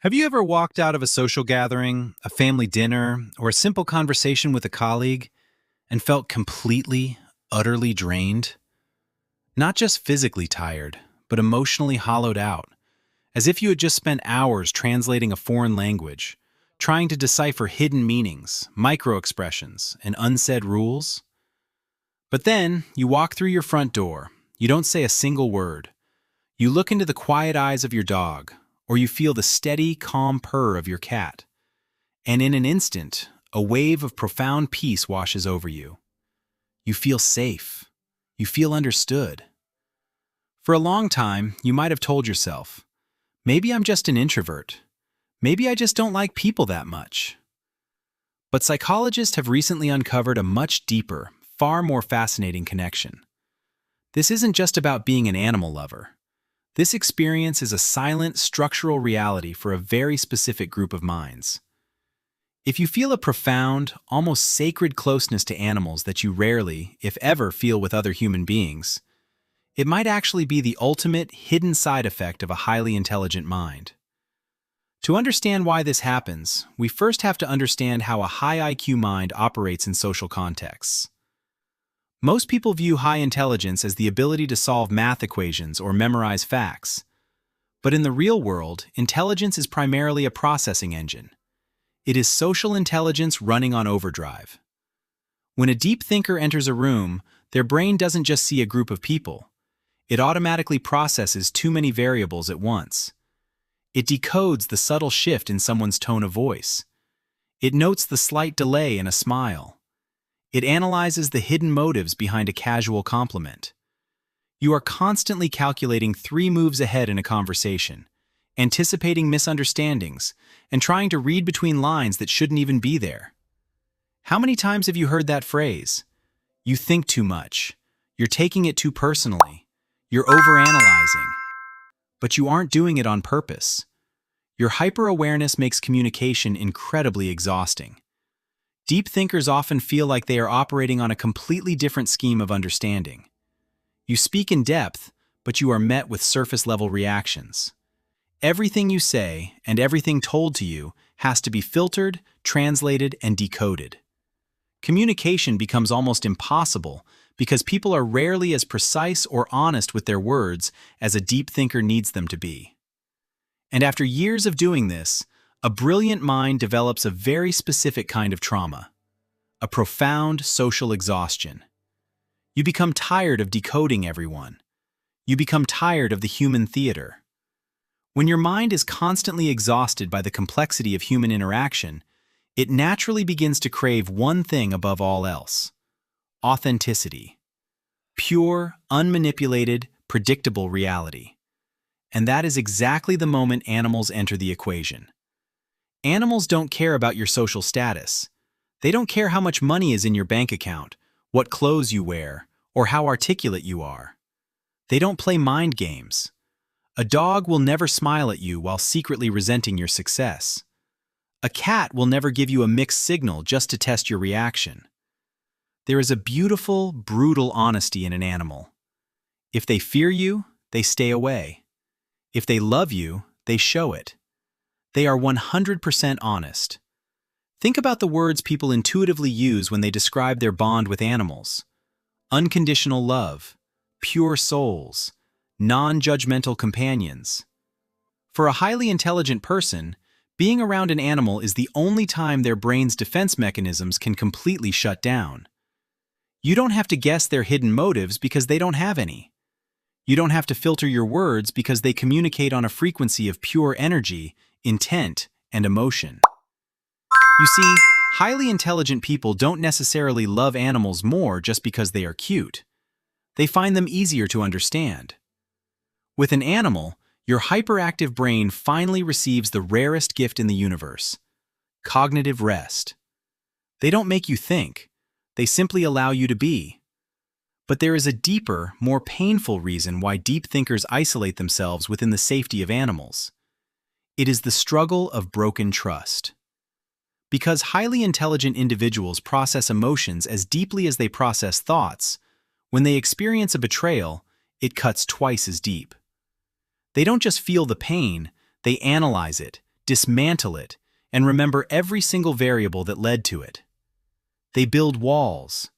Have you ever walked out of a social gathering, a family dinner, or a simple conversation with a colleague and felt completely, utterly drained? Not just physically tired, but emotionally hollowed out, as if you had just spent hours translating a foreign language, trying to decipher hidden meanings, micro-expressions, and unsaid rules? But then, you walk through your front door, you don't say a single word. You look into the quiet eyes of your dog, or you feel the steady, calm purr of your cat, and in an instant, a wave of profound peace washes over you. You feel safe. You feel understood. For a long time, you might have told yourself, maybe I'm just an introvert. Maybe I just don't like people that much. But psychologists have recently uncovered a much deeper, far more fascinating connection. This isn't just about being an animal lover. This experience is a silent, structural reality for a very specific group of minds. If you feel a profound, almost sacred closeness to animals that you rarely, if ever, feel with other human beings, it might actually be the ultimate, hidden side effect of a highly intelligent mind. To understand why this happens, we first have to understand how a high IQ mind operates in social contexts. Most people view high intelligence as the ability to solve math equations or memorize facts. But in the real world, intelligence is primarily a processing engine. It is social intelligence running on overdrive. When a deep thinker enters a room, their brain doesn't just see a group of people. It automatically processes too many variables at once. It decodes the subtle shift in someone's tone of voice. It notes the slight delay in a smile. It analyzes the hidden motives behind a casual compliment. You are constantly calculating 3 moves ahead in a conversation, anticipating misunderstandings, and trying to read between lines that shouldn't even be there. How many times have you heard that phrase? You think too much. You're taking it too personally. You're overanalyzing. But you aren't doing it on purpose. Your hyper-awareness makes communication incredibly exhausting. Deep thinkers often feel like they are operating on a completely different scheme of understanding. You speak in depth, but you are met with surface-level reactions. Everything you say and everything told to you has to be filtered, translated, and decoded. Communication becomes almost impossible because people are rarely as precise or honest with their words as a deep thinker needs them to be. And after years of doing this, a brilliant mind develops a very specific kind of trauma, a profound social exhaustion. You become tired of decoding everyone. You become tired of the human theater. When your mind is constantly exhausted by the complexity of human interaction, it naturally begins to crave one thing above all else: authenticity. Pure, unmanipulated, predictable reality. And that is exactly the moment animals enter the equation. Animals don't care about your social status. They don't care how much money is in your bank account, what clothes you wear, or how articulate you are. They don't play mind games. A dog will never smile at you while secretly resenting your success. A cat will never give you a mixed signal just to test your reaction. There is a beautiful, brutal honesty in an animal. If they fear you, they stay away. If they love you, they show it. They are 100% honest. Think about the words people intuitively use when they describe their bond with animals. Unconditional love, pure souls, non-judgmental companions. For a highly intelligent person, being around an animal is the only time their brain's defense mechanisms can completely shut down. You don't have to guess their hidden motives because they don't have any. You don't have to filter your words because they communicate on a frequency of pure energy, intent, and emotion. You see, highly intelligent people don't necessarily love animals more just because they are cute. They find them easier to understand. With an animal, your hyperactive brain finally receives the rarest gift in the universe: cognitive rest. They don't make you think. They simply allow you to be. But there is a deeper, more painful reason why deep thinkers isolate themselves within the safety of animals. It is the struggle of broken trust. Because highly intelligent individuals process emotions as deeply as they process thoughts, when they experience a betrayal, it cuts twice as deep. They don't just feel the pain, they analyze it, dismantle it, and remember every single variable that led to it. They build walls,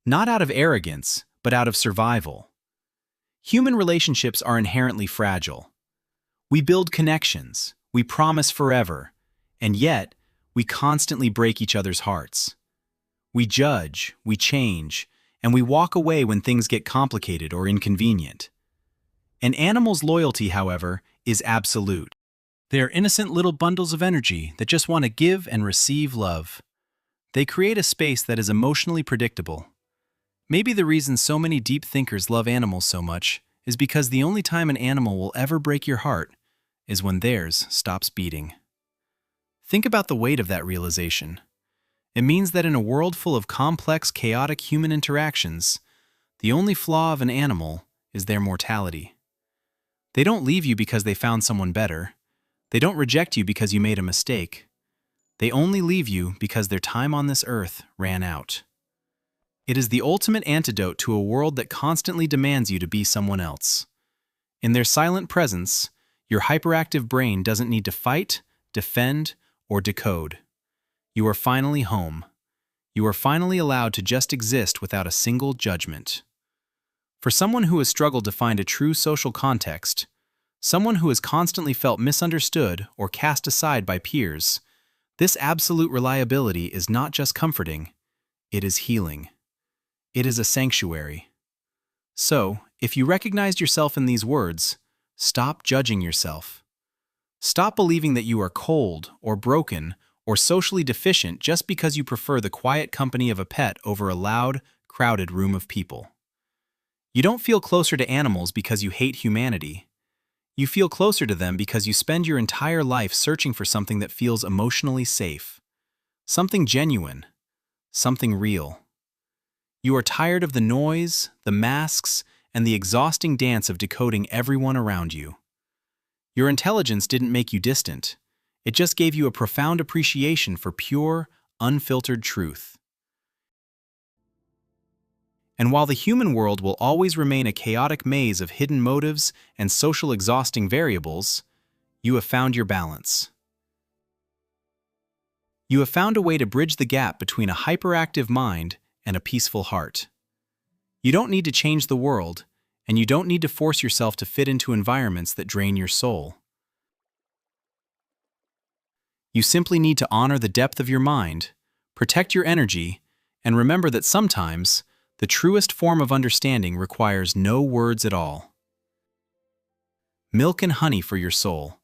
not out of arrogance, but out of survival. Human relationships are inherently fragile. We build connections, we promise forever, and yet we constantly break each other's hearts. We judge, we change, and we walk away when things get complicated or inconvenient. An animal's loyalty, however, is absolute. They are innocent little bundles of energy that just want to give and receive love. They create a space that is emotionally predictable. Maybe the reason so many deep thinkers love animals so much is because the only time an animal will ever break your heart is when theirs stops beating. Think about the weight of that realization. It means that in a world full of complex, chaotic human interactions, the only flaw of an animal is their mortality. They don't leave you because they found someone better. They don't reject you because you made a mistake. They only leave you because their time on this earth ran out. It is the ultimate antidote to a world that constantly demands you to be someone else. In their silent presence, your hyperactive brain doesn't need to fight, defend, or decode. You are finally home. You are finally allowed to just exist without a single judgment. For someone who has struggled to find a true social context, someone who has constantly felt misunderstood or cast aside by peers, this absolute reliability is not just comforting, it is healing. It is a sanctuary. So, if you recognized yourself in these words, stop judging yourself. Stop believing that you are cold or broken or socially deficient just because you prefer the quiet company of a pet over a loud, crowded room of people. You don't feel closer to animals because you hate humanity. You feel closer to them because you spend your entire life searching for something that feels emotionally safe, something genuine, something real. You are tired of the noise, the masks, and the exhausting dance of decoding everyone around you. Your intelligence didn't make you distant. It just gave you a profound appreciation for pure, unfiltered truth. And while the human world will always remain a chaotic maze of hidden motives and social exhausting variables, you have found your balance. You have found a way to bridge the gap between a hyperactive mind and a peaceful heart. You don't need to change the world, and you don't need to force yourself to fit into environments that drain your soul. You simply need to honor the depth of your mind, protect your energy, and remember that sometimes the truest form of understanding requires no words at all. Milk and honey for your soul.